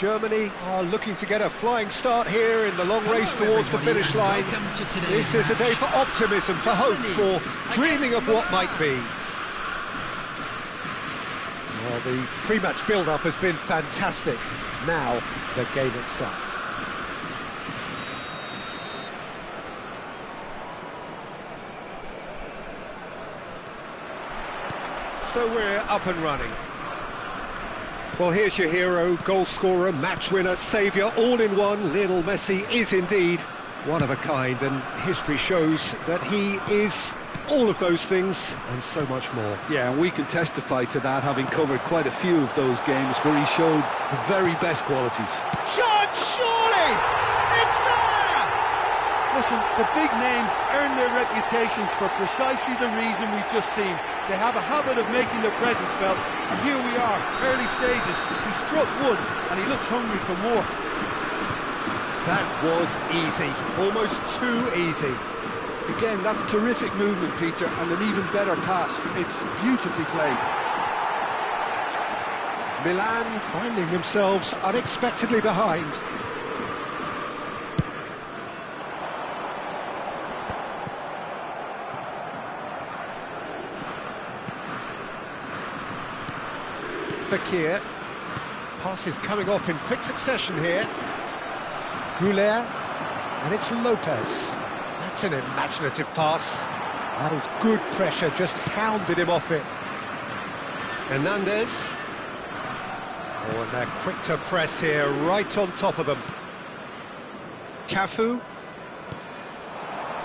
Germany are looking to get a flying start here in the long race towards the finish line. This is a day for optimism, for hope, for dreaming of what might be. Well, the pre-match build-up has been fantastic. Now, the game itself. So we're up and running. Well, here's your hero, goal scorer, match winner, saviour, all in one. Lionel Messi is indeed one of a kind, and history shows that he is all of those things and so much more. Yeah, and we can testify to that, having covered quite a few of those games where he showed the very best qualities. Shot, surely! It's there! Listen, the big names earn their reputations for precisely the reason we've just seen. They have a habit of making their presence felt, and here we are, early stages. He struck one, and he looks hungry for more. That was easy, almost too easy. Again, that's terrific movement, Peter, and an even better pass. It's beautifully played. Milan finding themselves unexpectedly behind. Fekir. Passes coming off in quick succession here. Goulet, and it's Lopez. That's an imaginative pass. That is good pressure, just hounded him off it. Hernandez. Oh, and they're quick to press here, right on top of them. Cafu.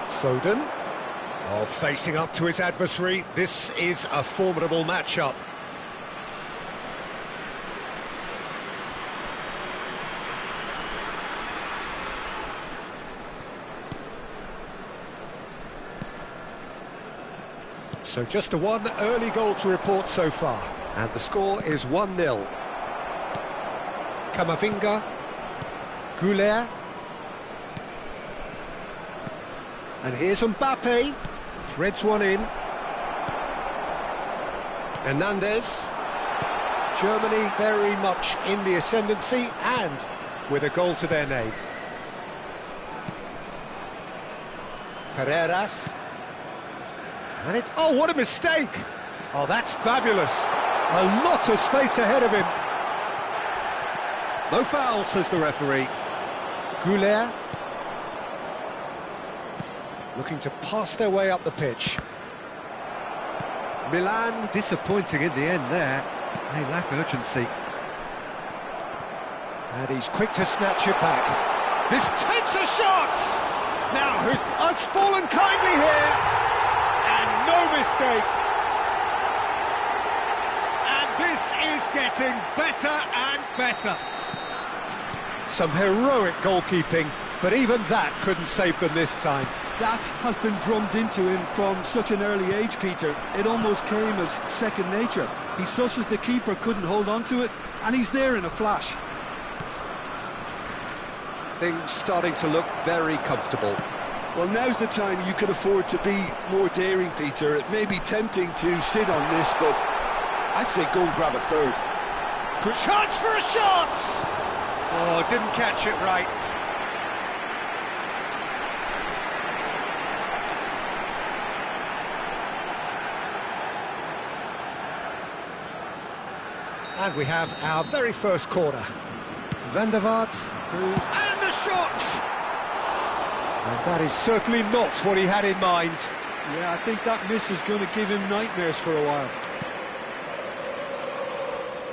Foden. Oh, facing up to his adversary. This is a formidable matchup. So just a one early goal to report so far. And the score is 1-0. Camavinga. Goulet. And here's Mbappe. Threads one in. Hernandez. Germany very much in the ascendancy and with a goal to their name. Carreras. And it's... oh, what a mistake! Oh, that's fabulous. A lot of space ahead of him. No foul, says the referee. Goulet. Looking to pass their way up the pitch. Milan disappointing in the end there. They lack urgency. And he's quick to snatch it back. This takes a shot! Now, who's... oh, it's fallen kindly here! No mistake. And this is getting better and better. Some heroic goalkeeping, but even that couldn't save them this time. That has been drummed into him from such an early age, Peter. It almost came as second nature. He susses the keeper couldn't hold on to it, and he's there in a flash. Things starting to look very comfortable. Well, now's the time you can afford to be more daring, Peter. It may be tempting to sit on this, but I'd say go and grab a third. Good chance for a shot! Oh, didn't catch it right. And we have our very first corner. Van der Vaart, and the shot! And that is certainly not what he had in mind. Yeah, I think that miss is going to give him nightmares for a while.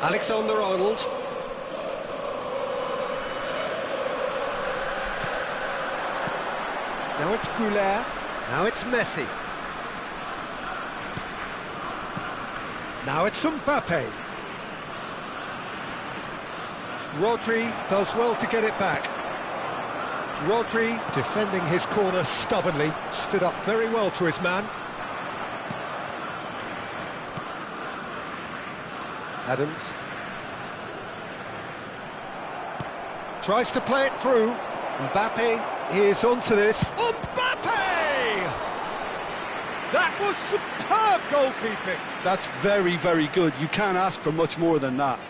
Alexander-Arnold. Now it's Goulet. Now it's Messi. Now it's Mbappe. Rodri does well to get it back. Rodri, defending his corner stubbornly, stood up very well to his man. Adams. Tries to play it through. Mbappe is onto this. Mbappe! That was superb goalkeeping. That's very, very good. You can't ask for much more than that.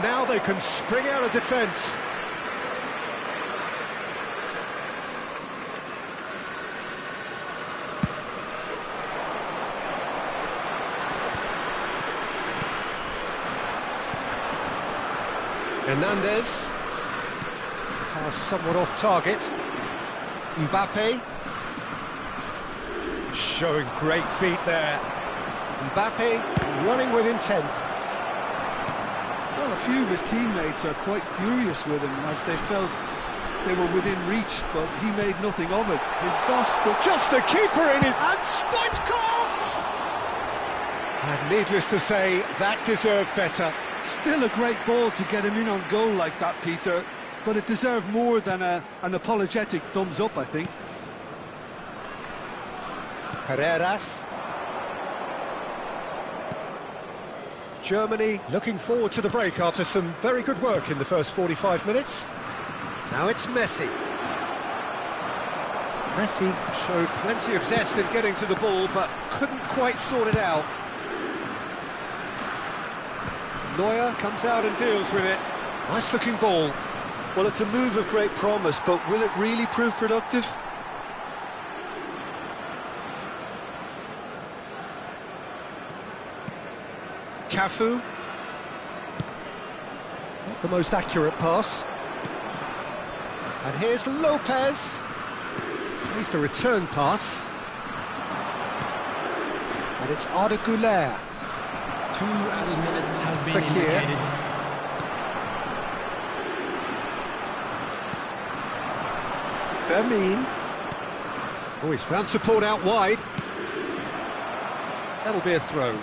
And now they can spring out of defence. Hernandez. Pass somewhat off target. Mbappe. Showing great feet there. Mbappe running with intent. Well, a few of his teammates are quite furious with him as they felt they were within reach, but he made nothing of it. His boss... Just the keeper in it, and Stoichkov! And needless to say, that deserved better. Still a great ball to get him in on goal like that, Peter, but it deserved more than an apologetic thumbs up, I think. Carreras. Germany looking forward to the break after some very good work in the first 45 minutes. Now it's Messi. Messi showed plenty of zest in getting to the ball, but couldn't quite sort it out. Neuer comes out and deals with it. Nice looking ball. Well, it's a move of great promise, but will it really prove productive? Cafu. Not the most accurate pass. And here's Lopez. Here's the return pass. And it's Arda Güler. 2 added minutes has been Fekir. indicated. Fermin. Oh, he's found support out wide. That'll be a throw.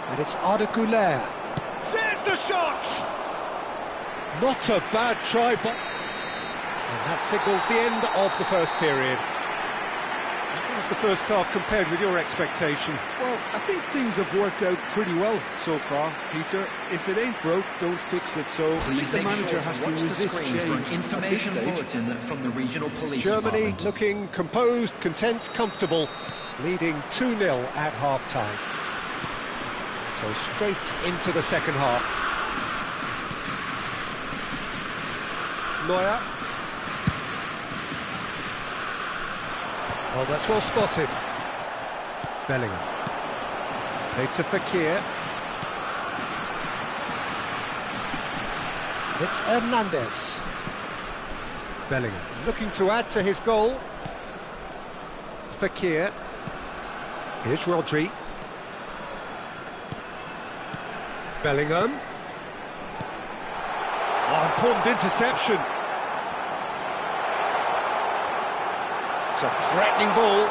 And it's Arda Güler. There's the shot! Not a bad try, but... And that signals the end of the first period. How was the first half compared with your expectation? Well, I think things have worked out pretty well so far, Peter. If it ain't broke, don't fix it. So I think the manager has to resist change at this stage. From the regional police Germany department. looking composed, content, comfortable, leading 2-0 at half-time. So straight into the second half. Neuer. Oh, that's well spotted. Bellingham. Played to Fekir. It's Hernandez. Bellingham looking to add to his goal. Fekir. Here's Rodri. Bellingham. Oh, important interception. It's a threatening ball.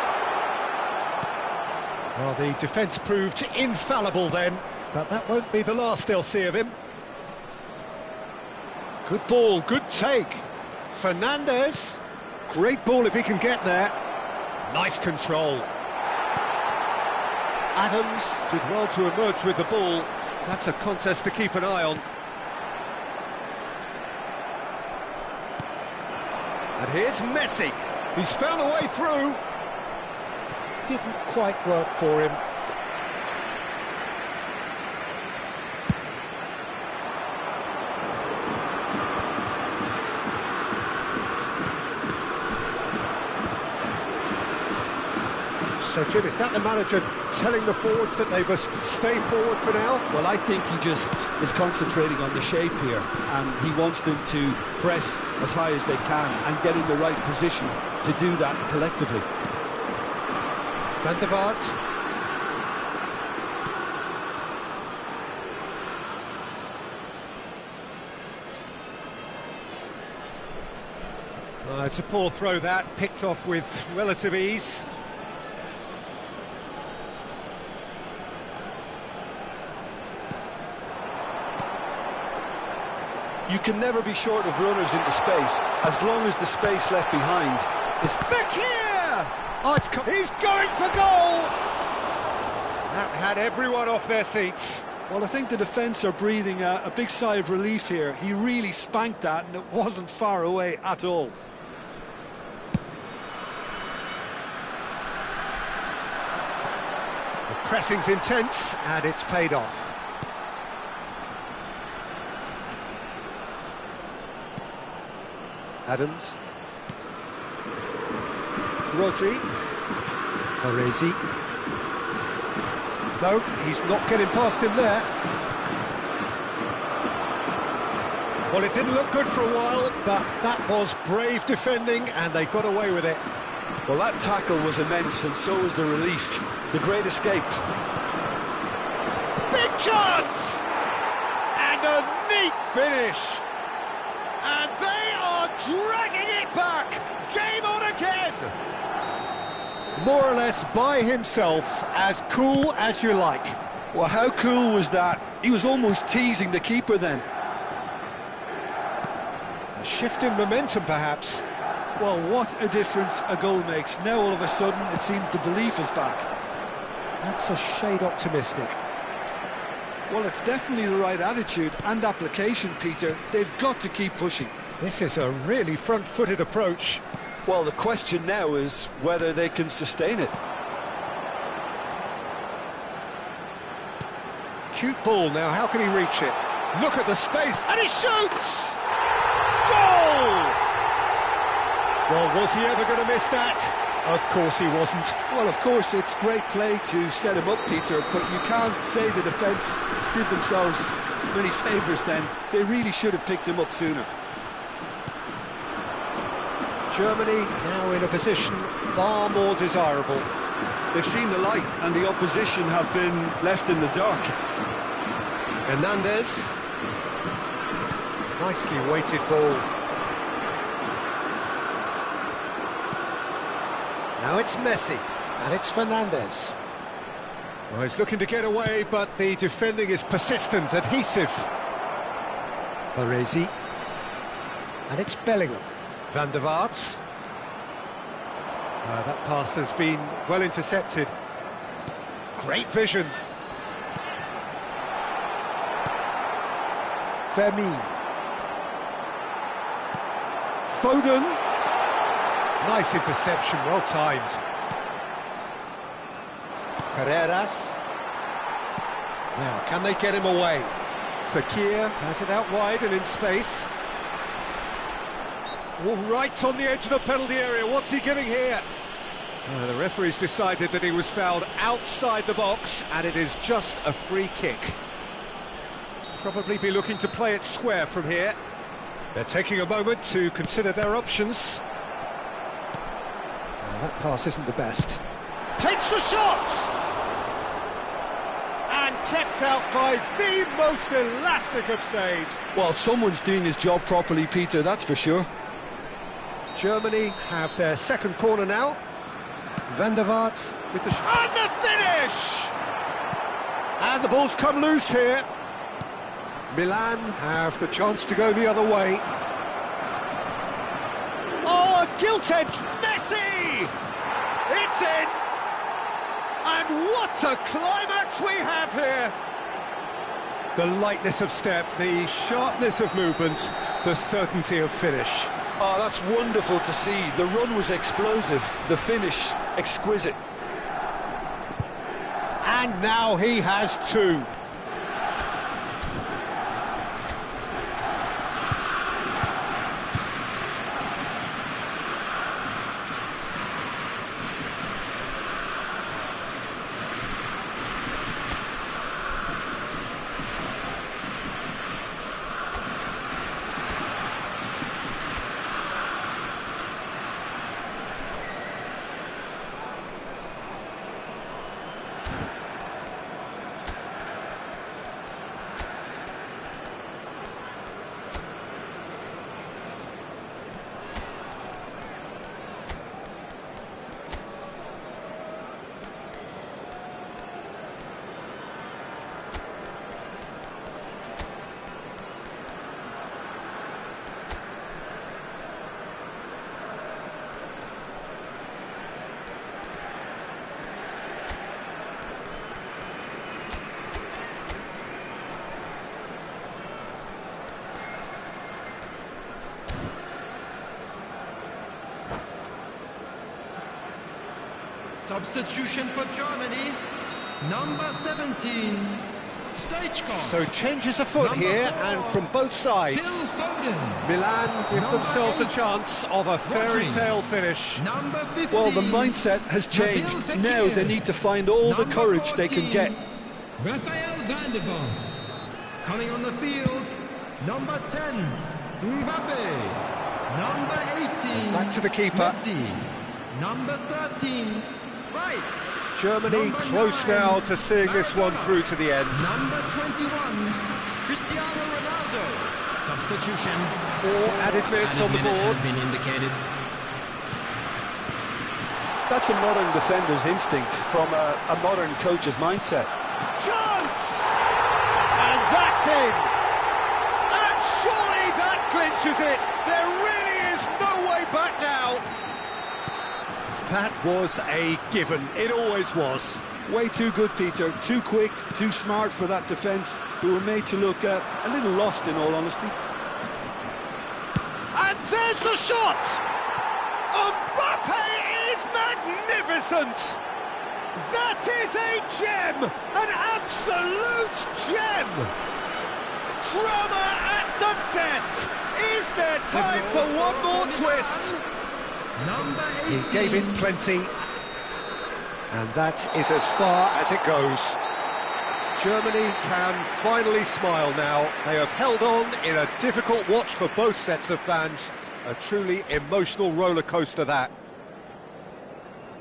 Well, the defence proved infallible then, but that won't be the last they'll see of him. Good ball, good take. Fernandez. Great ball if he can get there. Nice control. Adams did well to emerge with the ball. That's a contest to keep an eye on. And here's Messi. He's found a way through. Didn't quite work for him. So, Jim, is that the manager telling the forwards that they must stay forward for now? Well, I think he just is concentrating on the shape here, and he wants them to press as high as they can and get in the right position to do that collectively. Van der Vaart. It's a poor throw that, picked off with relative ease. You can never be short of runners into space, as long as the space left behind is... Fekir! Oh, he's going for goal! That had everyone off their seats. Well, I think the defence are breathing a big sigh of relief here. He really spanked that, and it wasn't far away at all. Pressing's intense, and it's paid off. Adams. Rodri. Baresi. No, he's not getting past him there. Well, it didn't look good for a while, but that was brave defending, and they got away with it. Well, that tackle was immense, and so was the relief. The great escape. Big chance! And a neat finish. And they are dragging it back. Game on again. More or less by himself, as cool as you like. Well, how cool was that? He was almost teasing the keeper then. A shift in momentum, perhaps. Well, what a difference a goal makes. Now, all of a sudden, it seems the belief is back. That's a shade optimistic. Well, it's definitely the right attitude and application, Peter. They've got to keep pushing. This is a really front-footed approach. Well, the question now is whether they can sustain it. Cute ball now, how can he reach it? Look at the space, and he shoots! Goal! Well, was he ever going to miss that? Of course he wasn't. Well, of course, it's great play to set him up, Peter, but you can't say the defence did themselves many favours then. They really should have picked him up sooner. Germany now in a position far more desirable. They've seen the light, and the opposition have been left in the dark. Hernandez. Nicely weighted ball. Now it's Messi, and it's Fernandez. Well, he's looking to get away, but the defending is persistent, adhesive. Baresi. And it's Bellingham. Van der Vaart. That pass has been well intercepted. Great vision. Vermeer. Foden. Nice interception, well timed. Carreras. Now, can they get him away? Fekir has it out wide and in space. Oh, right on the edge of the penalty area. What's he giving here? The referee's decided that he was fouled outside the box, and it is just a free kick. Probably be looking to play it square from here. They're taking a moment to consider their options. Well, that pass isn't the best. Takes the shot! And kept out by the most elastic of saves. Well, someone's doing his job properly, Peter, that's for sure. Germany have their second corner now. Van der Vaart with the and the finish! And the ball's come loose here. Milan have the chance to go the other way. Oh, a gilt edge, Messi! It's in! And what a climax we have here! The lightness of step, the sharpness of movement, the certainty of finish. Oh, that's wonderful to see. The run was explosive, the finish exquisite. And now he has two. Substitution for Germany. Number 17, Stagecock. So changes afoot here, and from both sides. Phil Foden. Milan give Number themselves a 8, chance of a fairy Rodri. tale finish. Number 15. Well, the mindset has changed. Now they need to find all the Number courage they can 14, get. Rafael van der Vaart. Coming on the field, number 10, Mbappe. Number 18, Back to the keeper. Messi. Number 13, Rice. Germany Number close 9, now to seeing this one Maradona. through to the end. Number 21, Cristiano Ronaldo. Substitution. 4 added minutes on the board. Has been indicated. That's a modern defender's instinct from a modern coach's mindset. Chance! And that's in! And surely that clinches it! There really is no way back now! That was a given. It always was. Way too good, Peter. Too quick, too smart for that defence, who were made to look a little lost, in all honesty. And there's the shot! Mbappe is magnificent! That is a gem! An absolute gem! Drama at the death! Is there time for one more twist? Number 18. He gave it plenty, and that is as far as it goes. Germany can finally smile now. They have held on in a difficult watch for both sets of fans. A truly emotional roller coaster, that.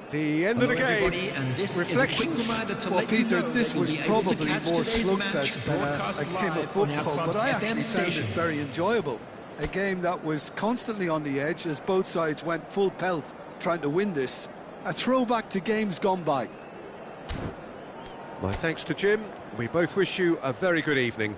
The end of the game. Reflections. Well, Peter, this was probably more slugfest than a game of football, but I actually found it very enjoyable. A game that was constantly on the edge as both sides went full pelt trying to win this. A throwback to games gone by. My thanks to Jim. We both wish you a very good evening.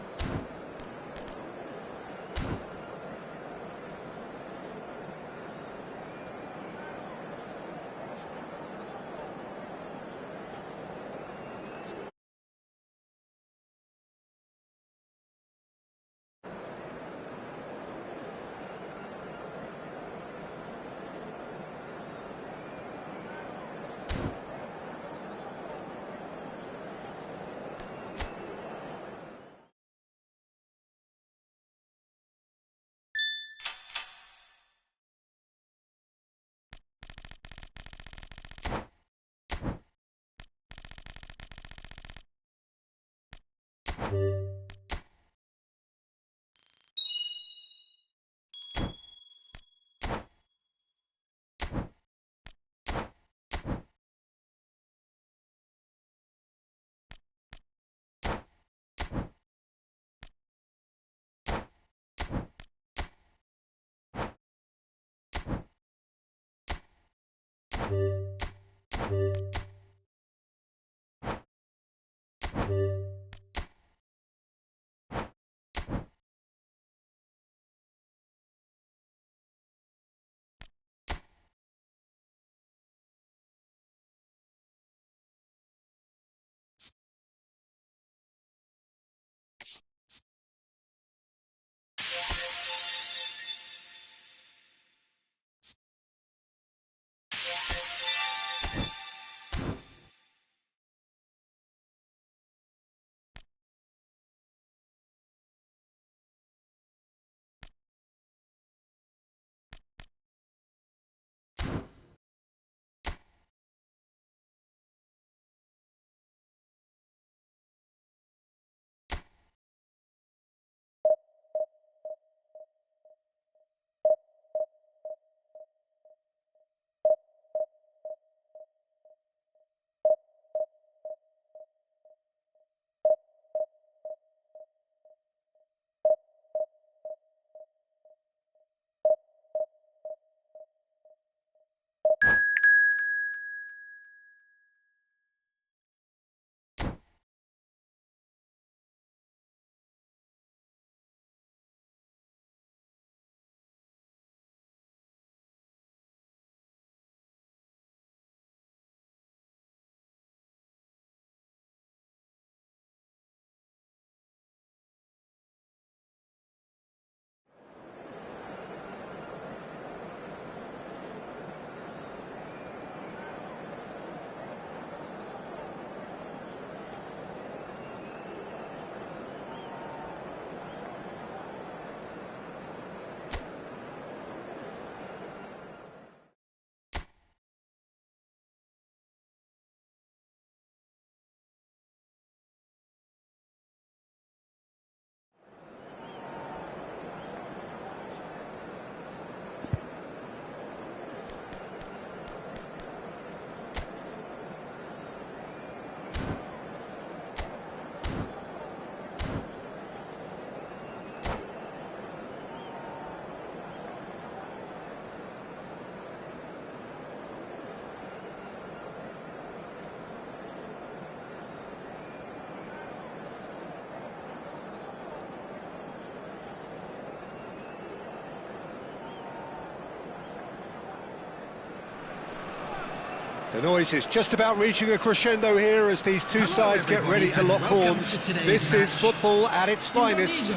The noise is just about reaching a crescendo here as these two sides get ready to lock horns. This is football at its finest.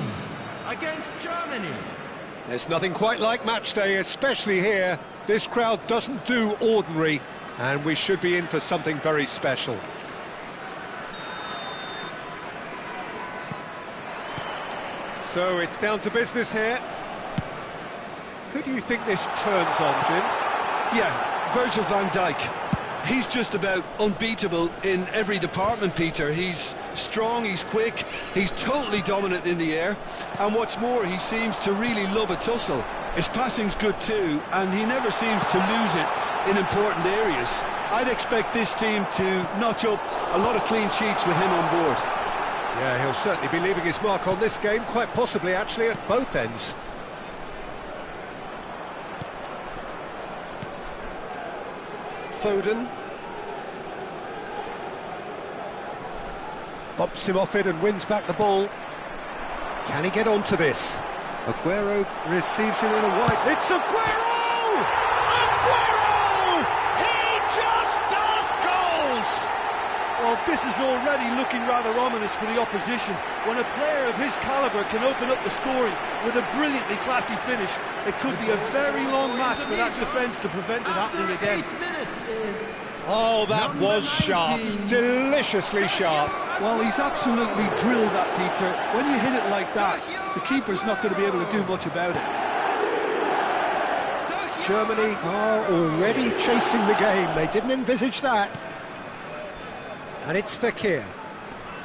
Against Germany. There's nothing quite like match day, especially here. This crowd doesn't do ordinary, and we should be in for something very special. So it's down to business here. Who do you think this turns on, Jim? Yeah, Virgil van Dijk. He's just about unbeatable in every department, Peter. He's strong, he's quick, he's totally dominant in the air, and what's more, he seems to really love a tussle. His passing's good too, and he never seems to lose it in important areas. I'd expect this team to notch up a lot of clean sheets with him on board. Yeah, he'll certainly be leaving his mark on this game, quite possibly actually at both ends. Foden bumps him off it and wins back the ball. Can he get onto this? Aguero receives it in a wide. It's Aguero! Aguero! He just does goals! Well, this is already looking rather ominous for the opposition. When a player of his calibre can open up the scoring with a brilliantly classy finish, it could be a very long match for that defence to prevent it happening again. Oh, that was sharp. Deliciously sharp. Well, he's absolutely drilled that, Peter. When you hit it like that, the keeper's not going to be able to do much about it. Germany are already chasing the game. They didn't envisage that. And it's Fekir.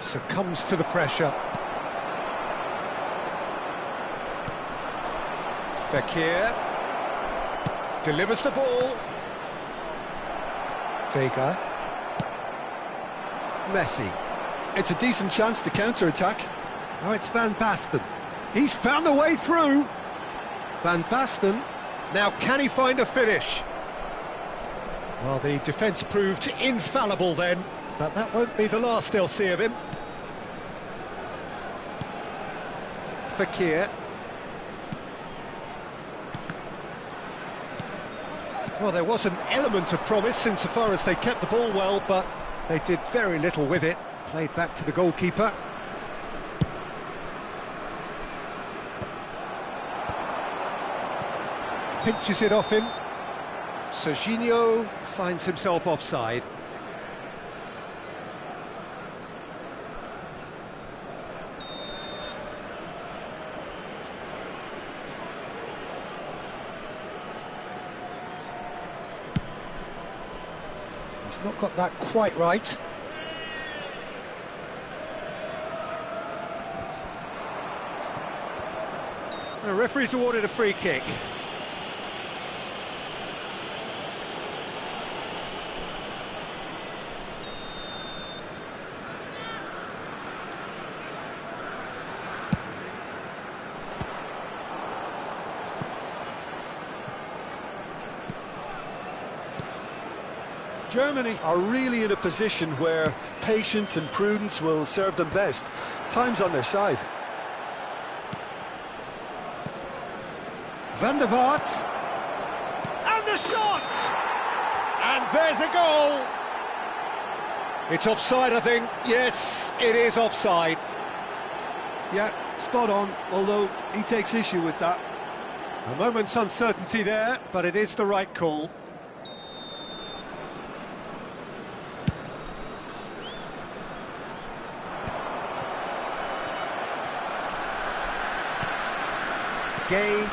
Succumbs to the pressure. Fekir delivers the ball. Vega. Messi. It's a decent chance to counter-attack. Now it's Van Basten. He's found a way through. Van Basten. Now can he find a finish? Well, the defence proved infallible then, but that won't be the last they'll see of him. Fekir. Well, there was an element of promise insofar as they kept the ball well, but they did very little with it. Played back to the goalkeeper. Pinches it off him. Serginho finds himself offside. He's not got that quite right. The referee's awarded a free kick. Germany are really in a position where patience and prudence will serve them best. Time's on their side. Van der Vaart. And the shot! And there's a goal! It's offside, I think. Yes, it is offside. Yeah, spot on, although he takes issue with that. A moment's uncertainty there, but it is the right call. Gay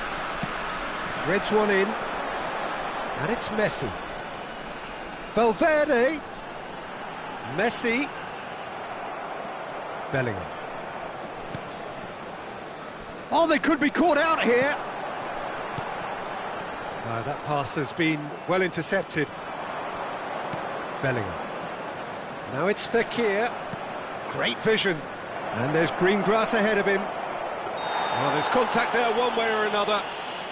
threads one in, and it's Messi. Valverde. Messi. Bellingham. Oh, they could be caught out here. That pass has been well intercepted. Bellingham. Now it's Fekir. Great vision. And there's green grass ahead of him. Oh, there's contact there one way or another.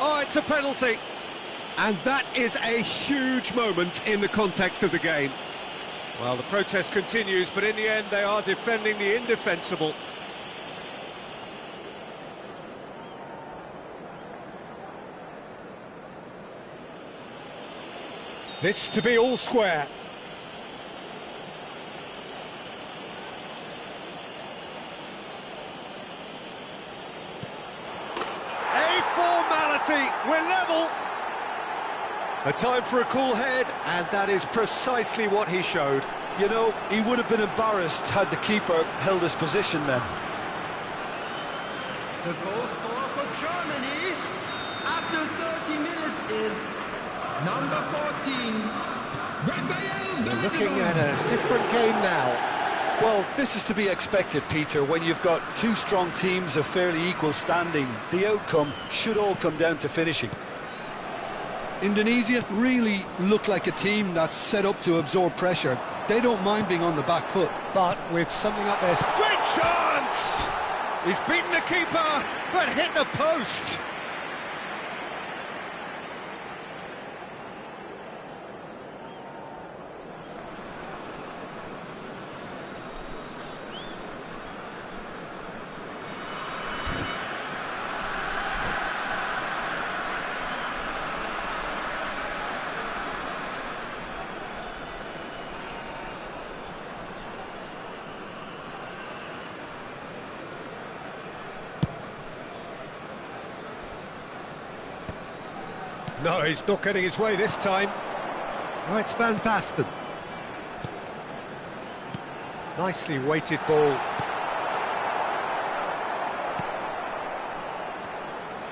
Oh, it's a penalty. And that is a huge moment in the context of the game. Well, the protest continues, but in the end they are defending the indefensible. This to be all square. we're level. A time for a cool head, and that is precisely what he showed. You know, he would have been embarrassed had the keeper held his position then. The goal scorer for Germany after 30 minutes is number 14, Raphael We're looking at a different game now. Well, this is to be expected, Peter. When you've got two strong teams of fairly equal standing, the outcome should all come down to finishing. Indonesia really look like a team that's set up to absorb pressure. They don't mind being on the back foot. But with something up there... Great chance! He's beaten the keeper, but hit the post. No, he's not getting his way this time. Oh, it's Van Basten. Nicely weighted ball.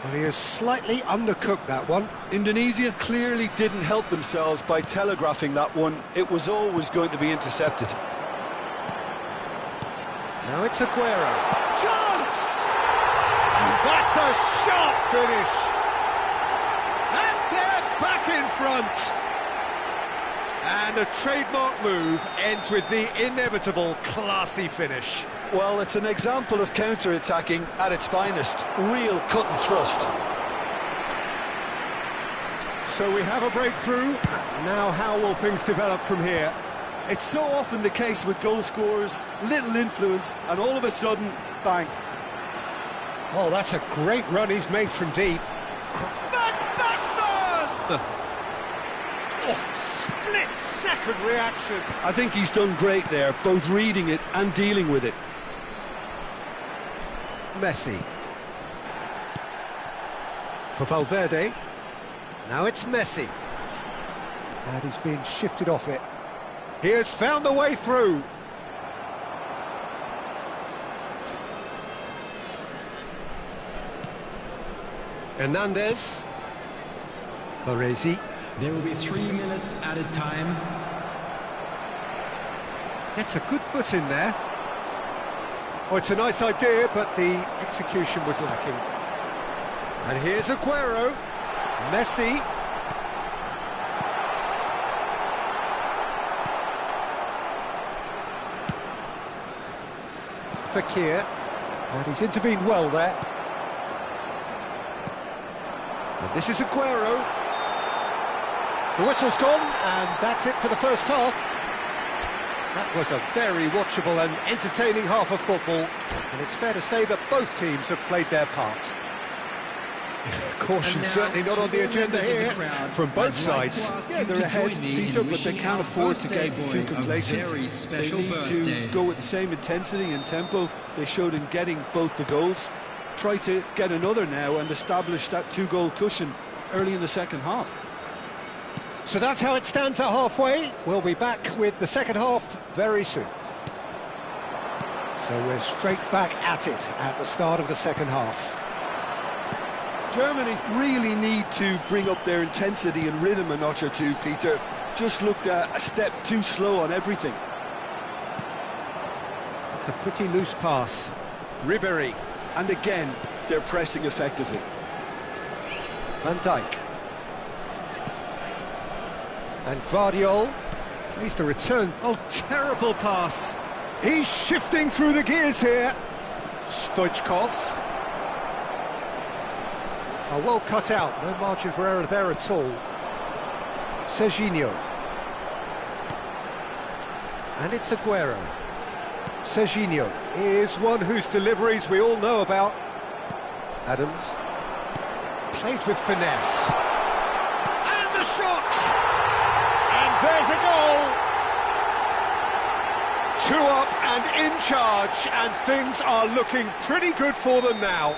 Well, he has slightly undercooked that one. Indonesia clearly didn't help themselves by telegraphing that one. It was always going to be intercepted. Now it's Aguero. Chance! And that's a sharp finish. And they're back in front. And a trademark move ends with the inevitable classy finish. Well, it's an example of counter-attacking at its finest. Real cut and thrust. So we have a breakthrough. Now how will things develop from here? It's so often the case with goal scorers, little influence, and all of a sudden, bang. Oh, that's a great run he's made from deep. Van Basten! Oh, split-second reaction. I think he's done great there, both reading it and dealing with it. Messi. For Valverde. Now it's Messi. And he's being shifted off it. He has found the way through. Hernandez. Baresi. There will be 3 minutes added time. Gets a good foot in there. Oh, it's a nice idea, but the execution was lacking. And here's Aguero. Messi. Fekir. And he's intervened well there. And this is Aguero. The whistle's gone, and that's it for the first half. That was a very watchable and entertaining half of football, and it's fair to say that both teams have played their part. Caution certainly not on the agenda here from both sides. Yeah, they're ahead, Peter, but they can't afford to get too complacent. They need to go with the same intensity and tempo they showed in getting both the goals. Try to get another now and establish that two-goal cushion early in the second half. So that's how it stands at halfway. We'll be back with the second half very soon. So we're straight back at it at the start of the second half. Germany really need to bring up their intensity and rhythm a notch or two, Peter. Just looked a step too slow on everything. It's a pretty loose pass. Ribéry. And again, they're pressing effectively. Van Dijk. And Guardiol. Needs to return. Oh, terrible pass. He's shifting through the gears here. Stoichkov. Oh, well cut out. No margin for error there at all. Serginho. And it's Aguero. Serginho is one whose deliveries we all know about. Adams. Played with finesse. And the shot! And there's a goal! 2 up and in charge, and things are looking pretty good for them now.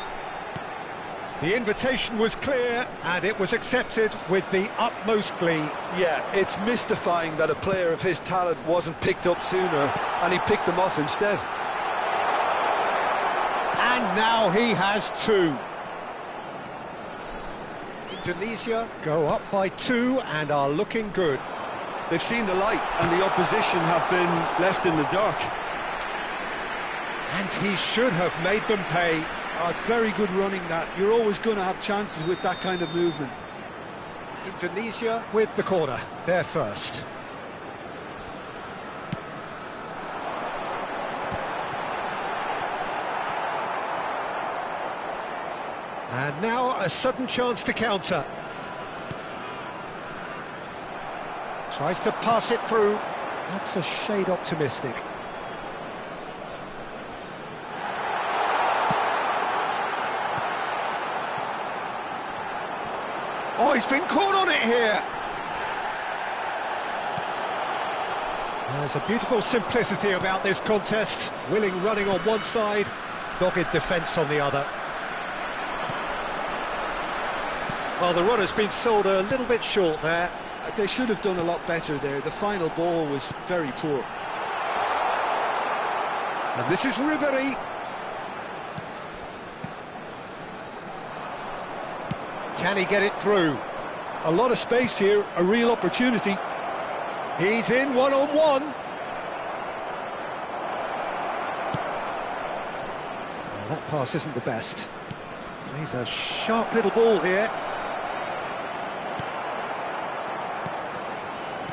The invitation was clear, and it was accepted with the utmost glee. Yeah, it's mystifying that a player of his talent wasn't picked up sooner, and he picked them off instead. And now he has two. Indonesia go up by 2 and are looking good. They've seen the light, and the opposition have been left in the dark. And he should have made them pay. Oh, it's very good running, that. You're always going to have chances with that kind of movement. Indonesia with the corner, they're first. And now a sudden chance to counter. Tries to pass it through. That's a shade optimistic. Oh, he's been caught on it here. There's a beautiful simplicity about this contest. Willing running on one side, dogged defence on the other. Well, the run has been sold a little bit short there. They should have done a lot better there. The final ball was very poor. And this is Ribery. Can he get it through? A lot of space here, a real opportunity. He's in one-on-one. Well, that pass isn't the best. He's a sharp little ball here.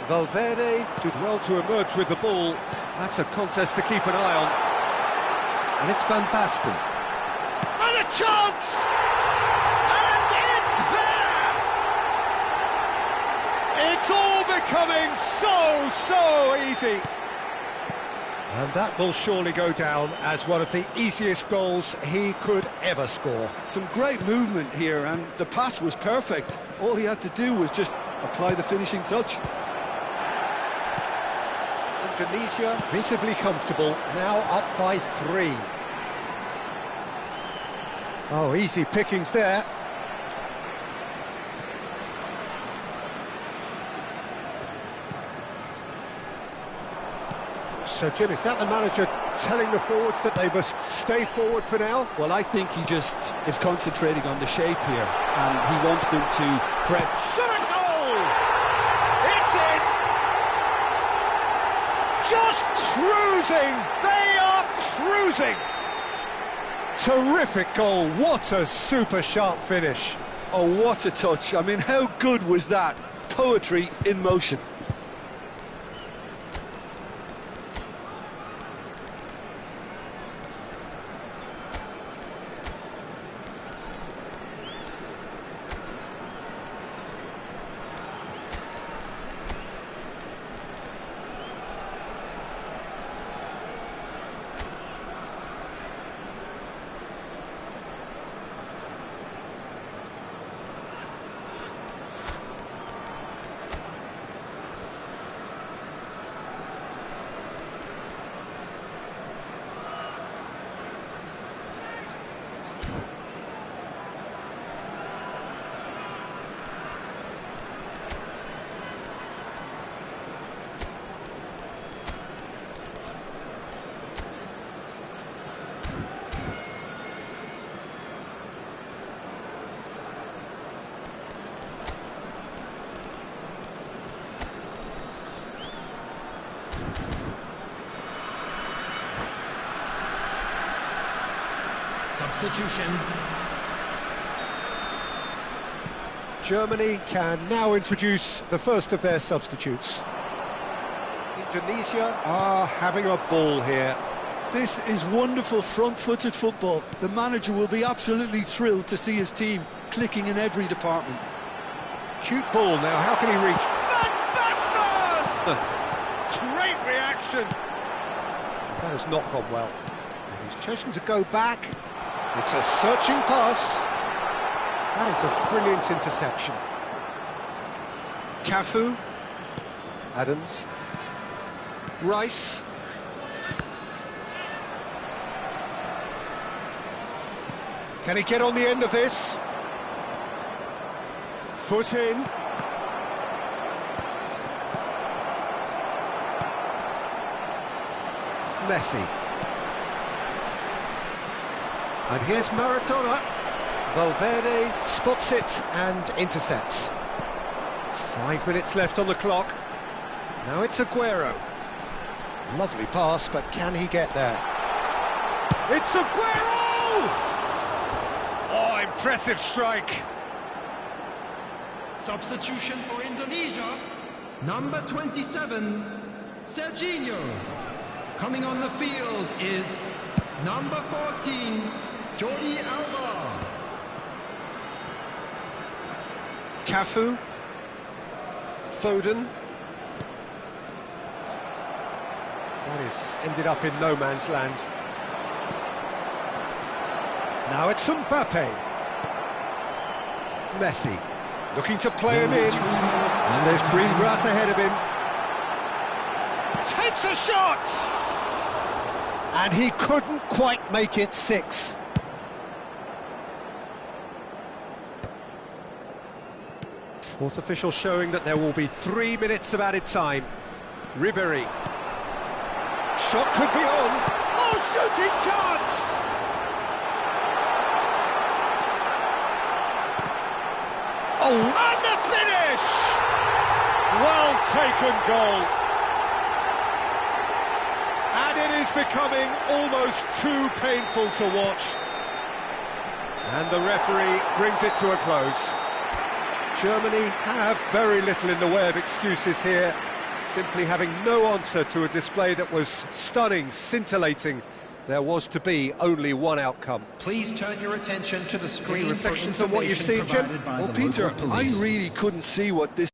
Valverde did well to emerge with the ball. That's a contest to keep an eye on. And it's Van Basten. And a chance! And it's there! It's all becoming so easy. And that will surely go down as one of the easiest goals he could ever score. Some great movement here, and the pass was perfect. All he had to do was just apply the finishing touch. Indonesia visibly comfortable, now up by 3. Oh, easy pickings there. So, Jim, is that the manager telling the forwards that they must stay forward for now? Well, I think he just is concentrating on the shape here, and he wants them to press. Shot a goal! It's in! Just cruising! They are cruising! Terrific goal, what a super sharp finish. Oh, what a touch. I mean, how good was that? Poetry in motion. Substitution. Germany can now introduce the first of their substitutes. Indonesia are having a ball here. This is wonderful front-footed football. The manager will be absolutely thrilled to see his team clicking in every department. Cute ball now, how can he reach? Van Basten! Great reaction! That has not gone well. And he's chosen to go back. It's a searching pass. That is a brilliant interception. Cafu. Adams. Rice. Can he get on the end of this? Foot in. Messi. And here's Maradona. Valverde spots it and intercepts. 5 minutes left on the clock. Now it's Aguero. Lovely pass, but can he get there? It's Aguero! Oh, impressive strike. Substitution for Indonesia, number 27, Serginho. Coming on the field is number 14, Jordi Alba. Cafu. Foden. That is ended up in no man's land. Now it's Mbappe. Messi. Looking to play him in. And there's green grass ahead of him. Takes a shot! And he couldn't quite make it 6. Fourth official showing that there will be 3 minutes of added time. Ribéry. Shot could be on. Oh, shooting chance! Oh, and the finish! Well taken goal. And it is becoming almost too painful to watch. And the referee brings it to a close. Germany have very little in the way of excuses here, simply having no answer to a display that was stunning, scintillating. There was to be only one outcome. Please turn your attention to the screen. Any reflections on what you've seen, Jim? Well, Peter, I really couldn't see what this